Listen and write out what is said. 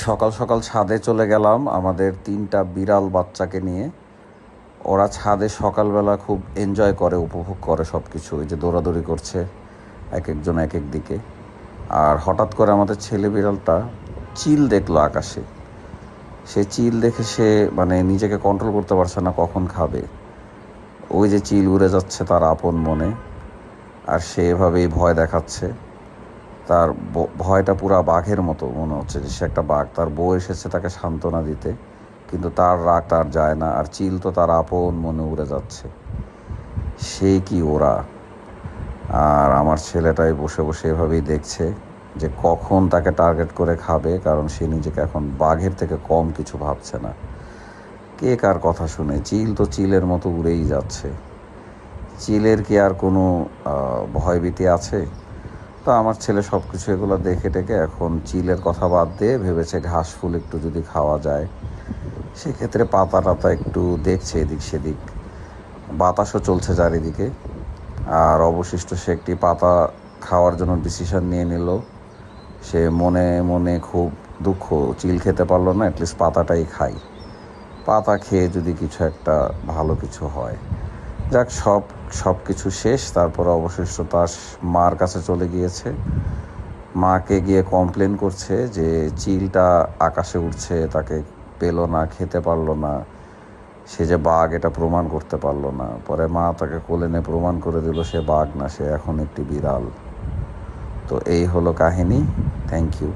সকাল সকাল ছাদে চলে গেলাম আমাদের 3টা বিড়াল বাচ্চাকে নিয়ে। ওরা ছাদে সকালবেলা খুব এনজয় করে, উপভোগ করে সব কিছু, এই যে দৌড়াদৌড়ি করছে এক একজন এক এক দিকে। আর হঠাৎ করে আমাদের ছেলে বিড়ালটা চিল দেখলো আকাশে। সে চিল দেখে সে মানে নিজেকে কন্ট্রোল করতে পারছে না কখন খাবে। ওই যে চিল উড়ে যাচ্ছে তার আপন মনে, আর সে এভাবেই ভয় দেখাচ্ছে। তার ভয়টা পুরা বাঘের মতো মনে হচ্ছে যে সে একটা বাঘ। তার বউ এসেছে তাকে সান্ত্বনা দিতে, কিন্তু তার রাগ তার যায় না, আর চিল তো তার আপন মনে উড়ে যাচ্ছে। সে কি ওরা! আর আমার ছেলেটাই বসে বসে এভাবেই দেখছে যে কখন তাকে টার্গেট করে খাবে, কারণ সে নিজেকে এখন বাঘের থেকে কম কিছু ভাবছে না। কে কার কথা শুনে! চিল তো চিলের মতো উড়েই যাচ্ছে। চিলের কি আর কোনো ভয়ভীতি আছে? তো আমার ছেলে সব কিছু এগুলো দেখে টেকে এখন চিলের কথা বাদ দিয়ে ভেবেছে ঘাস ফুল একটু যদি খাওয়া যায়। সেক্ষেত্রে পাতা টাতা একটু দেখছে এদিক সেদিক, বাতাসও চলছে চারিদিকে। আর অবশিষ্ট সে একটি পাতা খাওয়ার জন্য ডিসিশন নিয়ে নিল। সে মনে মনে খুব দুঃখ, চিল খেতে পারলো না, অ্যাটলিস্ট পাতাটাই খাই। পাতা খেয়ে যদি কিছু একটা ভালো কিছু হয়। যাক, সব কিছু শেষ। তারপর অবশিষ্ট তার মার কাছে চলে গিয়েছে। মাকে গিয়ে কমপ্লেন করছে যে চিলটা আকাশে উঠছে, তাকে পেলো না, খেতে পারলো না, সে যে বাঘ এটা প্রমাণ করতে পারলো না। পরে মা তাকে কোলে নিয়ে প্রমাণ করে দিল সে বাঘ না, সে এখন একটি বিড়াল। তো এই হলো কাহিনী। Thank you.